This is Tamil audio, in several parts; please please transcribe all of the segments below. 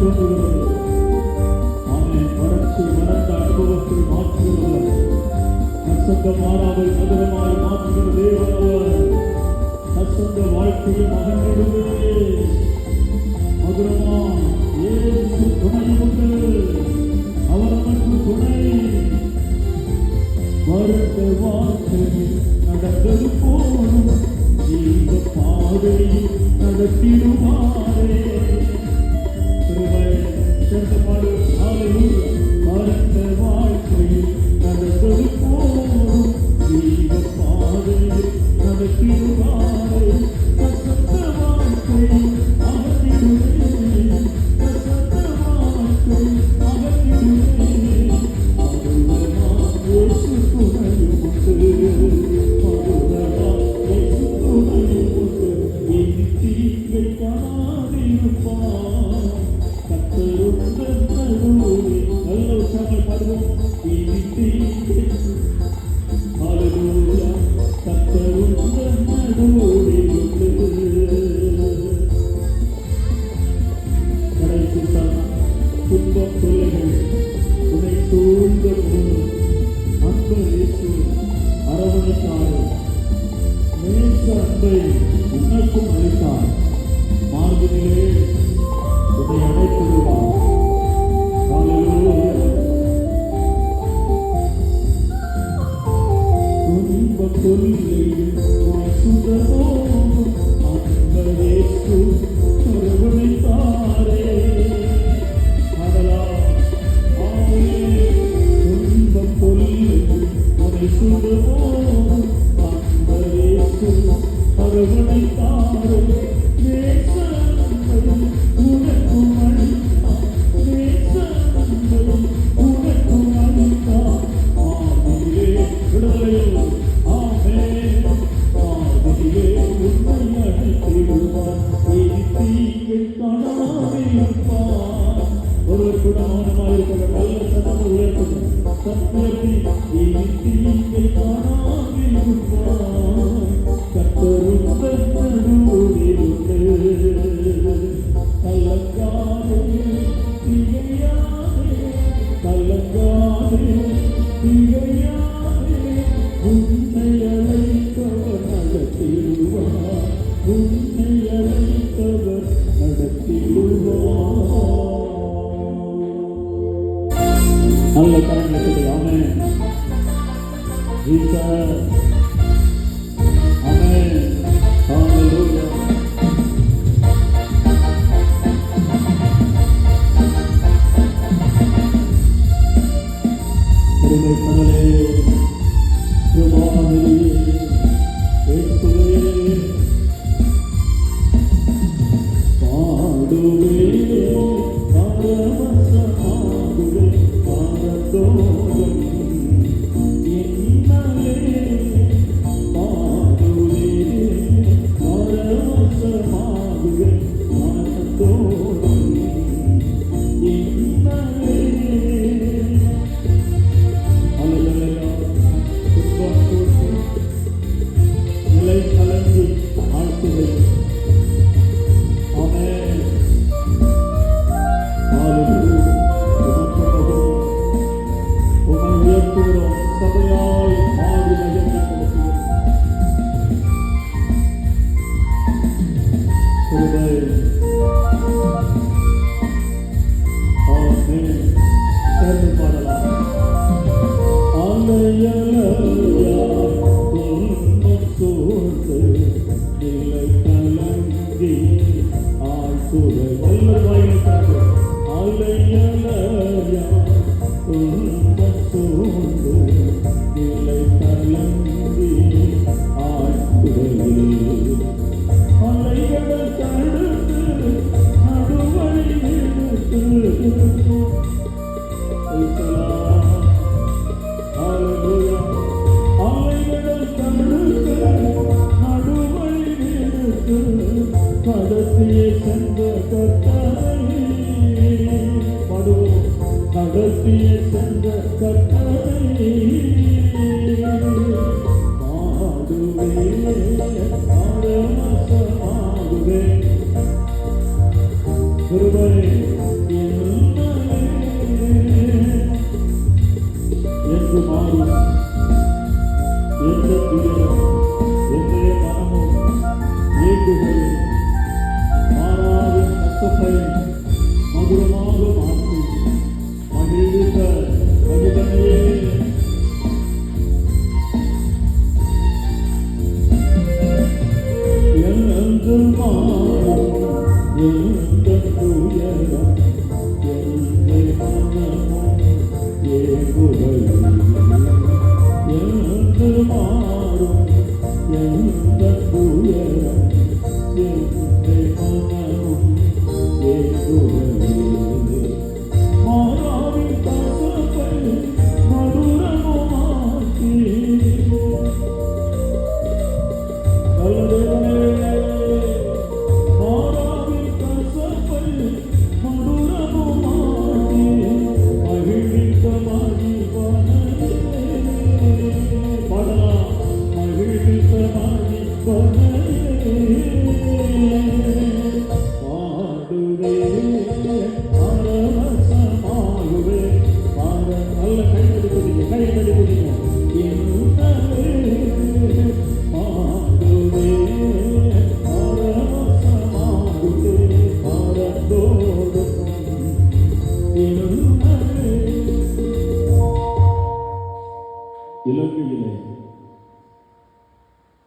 தோன்றுகிறது. ஆமென். வறண்ட அனுபவத்தை மாற்றுகிறவர், கசந்த மாறாமல் மதுரமாய் மாற்றுகிற தேவன் அவர். கசந்த வாழ்க்கையை அகற்றிடுவே மதுரமா இயேசு துணை உண்டு. அவர் நமக்கு துணை. வறண்ட வாழ்க்கையில் நடந்தது போலும் ஜீவ பாதையில் நடத்திடுவாரே. சேர்ந்த பாடு. வறண்ட வாழ்க்கையில் நடந்தது போலும் ஜீவ பாதையில் நடத்திடுவாரே. கசந்த வாழ்க்கையில் அகற்றிடுவே, கசந்த வாழ்க்கையில் அகற்றிடுவே. மதுரமா இயேசு துணையும் உண்டு. மதுரமா இயேசு துணையும் உண்டு. இனி தீங்கை காணாதிருப்பார். கர்த்தருடன் நடுவே. நல்ல உற்சாகமாய் பாடுவோம். இனி தீங்கை ஹல்லேலூயா. கர்த்தருடன் நடுவே உண்டு. கடைசி துன்பம் தொல்லைகள் உன்னை சூழ்ந்த போது அன்பு இயேசு அரவணைத்தார். நேச அன்பை உனக்கும் அளித்தார். மார்பினிலே உன்னை அழைத்திடுவார். ஹல்லேலூயா. துன்பம் தொல்லைகள் உன்னை சுடரோ அன்பு இயேசு அரவணைத்தாரே. துன்பம் தொல்லைகள் உன்னை சுடரோ அன்பு இயேசு அரவணைத்தாரே. நேச அன்பை உனக்கும் அளித்தார். நேச அன்பை உனக்கும் அளித்தார். ஆவியிலே விடுதலையில் ஆமென். ஆவியிலே உன்னை அழைத்திடுவார். இனி தீங்கை காணாதிருப்பார். ஒருவர் கூட மௌனமாயிருக்கிற நல்ல சத்தம் உயர்த்தும். சத்தியத்தை இனி தீங்கை காணாதிருப்பார். கர்த்தருடன் நடுவே உண்டு. கலங்காதே திகையாதே, கலங்காதே திகையாதே. உன்னை அழைத்தவர் நடத்திடுவார். உன்னை அழைத்தவர் நடத்திடுவார். நல்ல கரங்களை ஆமென். ஜீசஸ். ஆமென். ஹல்லேலூயா. கிருபை கடலே, கிருபாநிதியே, இயேசுவே பாடுவே, பரவசமாகுவே, பரதோஷம் இன்னலே. பாடுவே, பரவசமாகுவே, பரதோஷம் இன்னலே. ஹல்லேலூயா. துன்பம் போட்டு நிலை கலங்கி ஆழ்த்துவே. ஆமென். ஹல்லேலூயா. உம்மை உயர்த்துகிறோம். சபையாய் ஆடி மகிமைப்படுத்துகிறோம். கிருபை. ஆமென். சேர்ந்து பாடலாம். அலையலையா துன்பம் சூழ்ந்து நிலை கலங்கி ஆழ்த்துறை. நல்ல வாயிலுக்காக. அலையலையா துன்பம் சூழ்ந்து நிலை கலங்கி ஆழ்த்துறை. அலைகள் தடுத்து நடுவழி நிறுத்து. ஹல்லேலூயா. அலைகள் தடுத்து நடுவழி நிறுத்து. கடத்தியை சென்ற கர்த்தரை பாடுவோம். கடத்தியை சென்ற கர்த்தரை பாடுவே, பரவசமாகுவே. கிருபை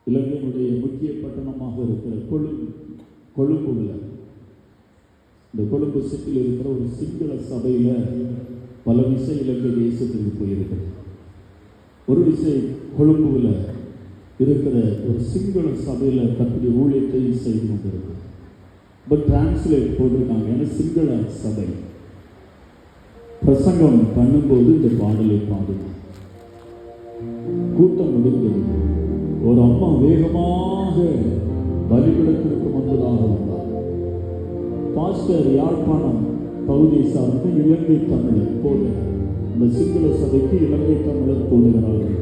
இலங்கையினுடைய முக்கிய பட்டணமாக இருக்கிற கொழும்புல இந்த கொழும்பு சிட்டியில் இருக்கிற ஒரு சிங்கள சபையில பல விசை இலங்கை தேசத்துக்கு போயிருக்கிறது. ஒரு விசை கொழும்புல இருக்கிற ஒரு சிங்கள சபையில கர்த்தருடைய ஊழியத்தை செய்து கொண்டிருக்கு. பட் டிரான்ஸ்லேட் போட்டிருக்காங்க, ஏன்னா சிங்கள சபை பிரசங்கம் பண்ணும்போது இந்த பாடலை பாடுவாங்க. கூட்டம் முடிந்தது. ஒரு அம்மா வேகமாக பலிபீடத்திற்கு முன்பதாக வந்தார். பாஸ்டர் யாழ்ப்பாணம் பகுதியை சார்ந்து இலங்கை தமிழர் போதுகிறார். அந்த சிங்கள சபைக்கு இலங்கை தமிழர் போதுகிறார்கள்.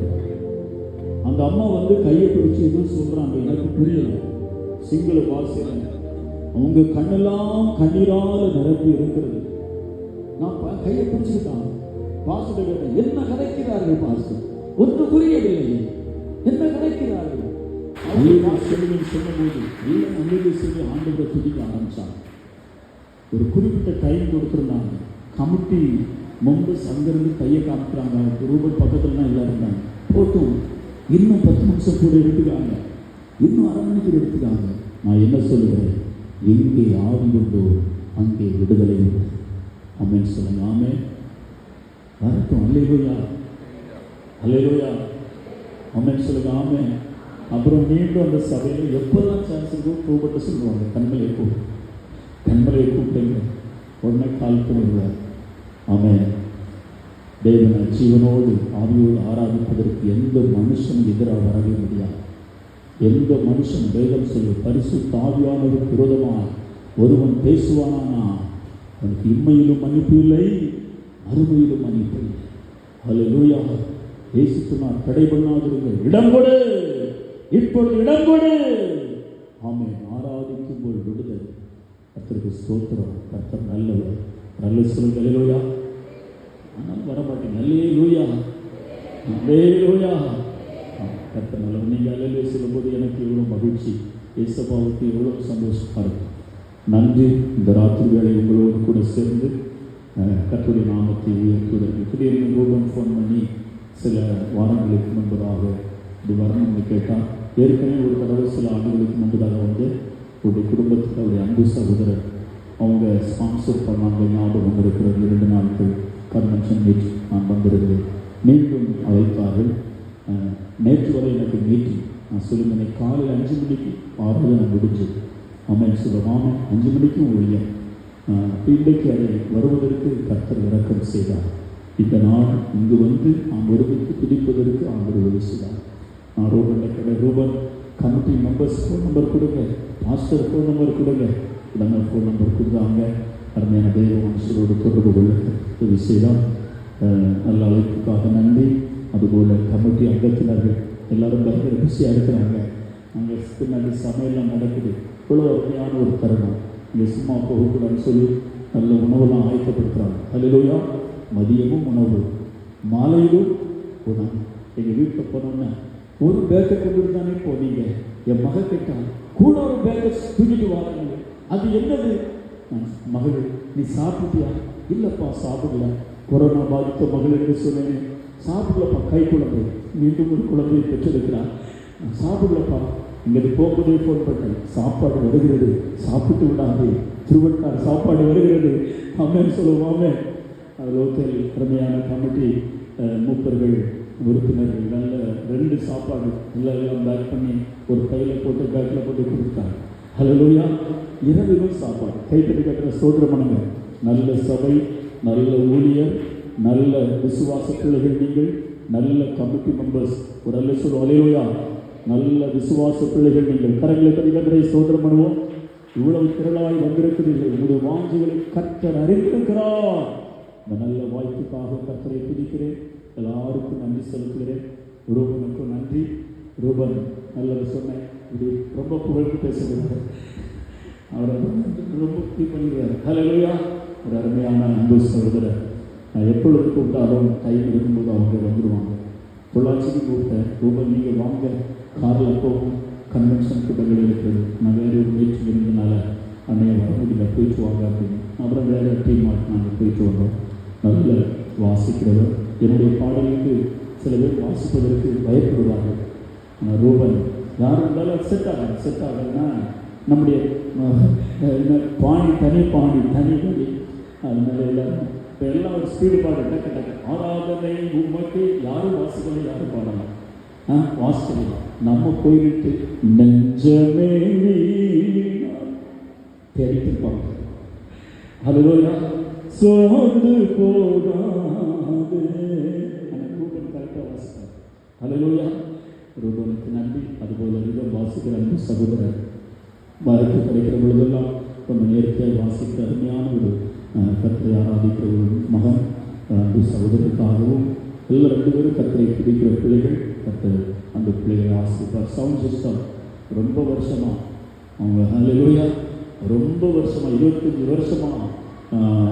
அந்த அம்மா வந்து கையை பிடிச்சி எதுவும் சொல்றாங்க, எனக்கு புரியல சிங்கள பாஷையில. அவங்க கண்ணெல்லாம் கண்ணீரால நிரப்பி இருக்கிறது. நான் கையை பிடிச்சிட்டான். பாஸ்டர் கேட்டேன், என்ன கதைக்கிறார்கள் பாஸ்டர்? ஒன்று புரியவில்லை, என்ன கதைக்கிறார்கள்? சொன்னபோது எல்லாம் நல்லது சொல்லி ஆண்டவரை துதிக்க ஆரம்பிச்சாங்க. ஒரு குறிப்பிட்ட டைம் கொடுத்துருந்தாங்க. கமிட்டி மெம்பர்ஸ் அங்கிருந்து கையை காமிக்கிறாங்க. ரூபர் பக்கத்துல தான் எல்லாம் இருந்தாங்க. போட்டும் இன்னும் 10 நிமிஷம் கூட எடுத்துக்காங்க, இன்னும் அரை மணிக்கு எடுத்துக்காங்க. நான் என்ன சொல்லுகிறேன், எங்கே ஆவி உண்டோ அங்கே விடுதலை உண்டு. ஆமென் சொல்லுங்க. ஆமென் வரட்டும். அல்லேலூயா, அல்லேலூயா. ஆமென் சொல்லுங்க. ஆமென். அப்புறம் மீண்டும் அந்த சபையில் எப்போதான் சான்ஸ் இருக்கோ கூப்பிட்டு சொல்லுவாங்க, கண்மலையை கூப்பிடுங்க, உடனே கால் பண்ணுவார். ஆமென். தேவனை ஜீவனோடு ஆவியோடு ஆராதிப்பதற்கு எந்த மனுஷனும் எதிராக வரவே முடியாது. எந்த மனுஷன் வேதம் சொல்லு பரிசுத்த ஆவியானவருக்கு விரோதமாக ஒருவன் பேசுவானா அவனுக்கு இம்மையிலும் மன்னிப்பு இல்லை, அருமையிலும் மன்னிப்பு இல்லை. அல்லேலூயா. இயேசு சொன்னார், தடை பண்ணாதிருங்கள், இடம் கொடு, இப்பொழுது இடம் கொடு. ஆமென். ஆராதிக்கும் போது விடுதலை. கர்த்தருக்கு ஸ்தோத்திரம். கர்த்தர் நல்லவர். நல்ல சொல்லுங்க. அல்லேலூயா. ஆனால் வரமாட்டீங்க. அல்லேலூயா, அல்லேலூயா. கர்த்தர் நல்லவர். நீங்கள் அல்லேலூயா சொல்லும்போது எனக்கு எவ்வளோ மகிழ்ச்சி, இயேசுவுக்கு எவ்வளோ சந்தோஷமாக இருக்கும். நன்றி. இந்த ராத்திரி வேளை உங்களோடு கூட சேர்ந்து கர்த்தருடைய நாமத்தை உயர்த்துவதற்கு திடீர்னு ரூபன் ஃபோன் பண்ணி சில வாரங்களுக்கு முன்பதாக இது வரணும்னு கேட்டால், ஏற்கனவே ஒரு தடவை சில ஆண்டுகளுக்கு முன்பதாக வந்து ஒரு குடும்பத்துக்கு அவருடைய அன்பு சகோதரர் அவங்க ஸ்பான்சர் பண்ணாங்க. ஞாபகம் இருக்கிறது. 2 நாட்கள் கன்வென்ஷன் மீட் நான் வந்திருந்தேன். மீண்டும் அழைத்தார்கள். நேற்று வரை எனக்கு மீட்டிங். நான் சொல்லுங்க, காலையில் 5 மணிக்கு ஆராதனை முடிஞ்சது. ஆமென் சொல்லுவோம். ஆமென். 5 மணிக்கும் ஊழியம். இன்றைக்கு அதை வருவதற்கு கர்த்தர் இறக்கம் செய்தார். இந்த நாள் இங்கு வந்து நாம் ஒருவருக்கு துதிப்பதற்கு ஆண்டவர் உதவி செய்தார். நான் Ruben committee members phone number கொடுங்க, மாஸ்டர் ஃபோன் நம்பர் கொடுங்க, உடனே ஃபோன் நம்பர் கொடுத்தாங்க. அருமையான தெய்வ மனுஷரோடு தொடர்பு கொள்ள உதவி செய்தால் நல்ல அழைப்புக்காக நன்றி. அதுபோல் கமிட்டி அங்கத்தினர்கள் எல்லாரும் பயங்கர பிஸியாக இருக்கிறாங்க. அங்கே பின்னாடி சமையல்லாம் நடக்குது. இவ்வளோ அருமையான ஒரு தருணம். இங்கே சும்மா போகக்கூடாதுன்னு சொல்லி நல்ல உணவெல்லாம் ஆயத்தப்படுத்துகிறாங்க. அல்லேலூயா. மதியமும் உணவு, மாலையிலும் உணவு. எங்கள் வீட்டில் போனோன்னா ஒரு பேக்கை கொண்டு தானே போனீங்க. என் மக கேட்டான், கூட ஒரு பேக்கை தூக்கிட்டு வாங்க. அது என்னது? மகள், நீ சாப்பிட்டியா? இல்லைப்பா சாப்பிடல. கொரோனா பாதித்த மகள் என்று சொன்னேன். சாப்பிடலப்பா, கை குழந்தை மீண்டும் ஒரு குழந்தையை பெற்றெடுக்கிறான். சாப்பிடலப்பா. இங்கே போகும்போதே ஃபோன் பண்ணேன், சாப்பாடு வருகிறது, சாப்பிட்டு விடாது. திருவட்டார் சாப்பாடு வருகிறது. ஆமென் சொல்லுவோம். ஆமென். லோக்கல் அருமையான கமிட்டி மூப்பர்கள் உறுப்பினர்கள் நல்ல 2 சாப்பாடு எல்லாம் பேக் பண்ணி ஒரு கையில் போட்டு பேக்கில் போட்டு கொடுத்தாங்க. ஹல்லேலூயா. இரவிலும் சாப்பாடு கைத்தறி கட்டுற ஸ்தோத்திரம் பண்ணுங்க. நல்ல சபை, நல்ல ஊழியர், நல்ல விசுவாச பிள்ளைகள், நீங்கள் நல்ல கமிட்டி மெம்பர்ஸ். ஒரு நல்ல சொல்லுவோம் ஹல்லேலூயா. நல்ல விசுவாச பிள்ளைகள் நீங்கள். கரங்களை தட்டி கர்த்தரை ஸ்தோத்திரம் பண்ணுவோம். இவ்வளவு திரளாய் வந்திருக்கிறீர்கள். உங்களுடைய வாஞ்சிகளை கர்த்தர் அறிந்திருக்கிறார். இந்த நல்ல வாய்ப்புக்காக கர்த்தரை துதிக்கிறேன். எல்லாருக்கும் நன்றி செலுத்துகிறேன். ரூபனுக்கும் நன்றி. ரூபன் நல்லது சொன்னேன். இது ரொம்ப புகழ்ந்து பேசுகிறார். அவரை ரொம்ப ஃபீல் பண்ணிக்கிறார். ஹல்லேலூயா. ஒரு அருமையான அன்பு சகோதரர். நான் எப்பொழுது கூப்பிட்டாலும் டைம் இருக்கும்போது அவங்க வந்துடுவாங்க. பொள்ளாச்சிக்கு கூப்பிட்டேன். ரூபன் நீங்கள் வாங்க, காரில் போகும், கன்வென்ஷன் கூட்டங்கள் இருக்கிறது. நான் வேறு ஒரு முயற்சி இருந்ததுனால அன்னைய வர முடியல, போயிட்டு வாங்க அப்படின்னு. அப்புறம் வேறு டீம் மாட்டு நாங்கள் போயிட்டு வந்தோம். நல்ல வாசிக்கிறவர். என்னுடைய பாடலுக்கு சில பேர் வாசிப்பதற்கு பயப்படுவார்கள். ரூபன் யார் இருந்தாலும் செட் ஆகலைன்னா நம்முடைய பாணி தனி வழி. அதனால எல்லாரும் இப்போ எல்லாம் ஒரு ஸ்பீடு பாடு டக்கு ஆராதனை உண்மைக்கு யாரும் வாசிக்கலாம், யாரும் பாடலாம், வாசிக்கலாம். நம்ம போயிட்டு நெஞ்சமே தேடிட்டுருப்பாங்க. ஹல்லேலூயா. சோர்ந்து போகாது. ஆனால் ரூபன் கரெக்டாக வாசிப்பார். ஹல்லேலூயா. ரூபனுக்கு நன்றி. அதுபோல் ரிதம் வாசிக்கிற அன்பு சகோதரர் வாய்ப்பு கிடைக்கிற பொழுதெல்லாம் கொஞ்சம் நேர்த்தியாக வாசிக்கிற அருமையான ஒரு கர்த்தரை ஆராதிக்கிற ஒரு மகன் அன்பு சகோதரருக்காகவும் எல்லாம் 2 பேரும் கர்த்தரை பிடிக்கிற பிள்ளைகள். கர்த்தர் அந்த பிள்ளைகளை ஆசிரிப்பார். சவுண்ட் சிஸ்டம் ரொம்ப வருஷமாக அவங்க ஹல்லேலூயா ரொம்ப வருஷமாக 25 வருஷமாக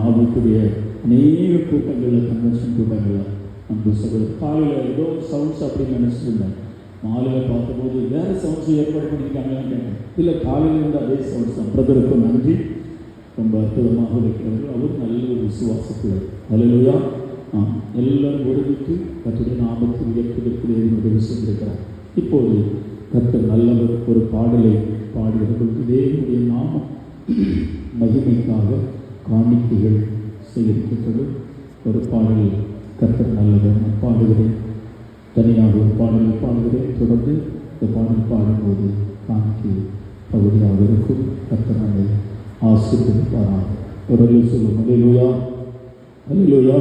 அவங்களுடைய அநேக கூட்டங்களில், கன்வென்ஷன் கூட்டங்களில் அன்பு சகோதரர் காலையில் ஏதோ சவுண்ட்ஸ் அப்படின்னு நினச்சிட்டு இருந்தேன். மாலையில் பார்த்தபோது வேறு சவுண்ட்ஸ் ஏற்பாடு பண்ணியிருக்காங்கன்னு கேட்டேன். இல்லை, காலையில் இருந்த அதே சவுண்ட்ஸ் தான். பிரதருக்கும் நன்றி. ரொம்ப அற்புதமாக இருக்கிறது. அவர் நல்ல ஒரு விசுவாசத்தில் ஹல்லேலூயா. எல்லாரும் ஒருமித்து கர்த்தருடைய நாமத்தை உயர்த்துவதற்கு உதவி செய்திருக்கிறார். இப்போது கர்த்தர் நல்லவர் ஒரு பாடலை பாடுகிறவர்களுக்கு தேவனுடைய நாமம் மகிமைக்காக காணிக்கைகள் செய்திருக்கிறது. ஒரு பாடலை கர்த்தர் நல்லவர் நான் பாடுகிறேன். தனியாக ஒரு பாடலை பாடுகிறேன். தொடர்ந்து இந்த பாடல் பாடும்போது காணிக்கை பகுதியாக இருக்கும். கர்த்தர் நம்மை ஆசீர்வதிப்பாராக. ஒரு சொல்லும் ஹல்லேலூயா. ஹல்லேலூயா.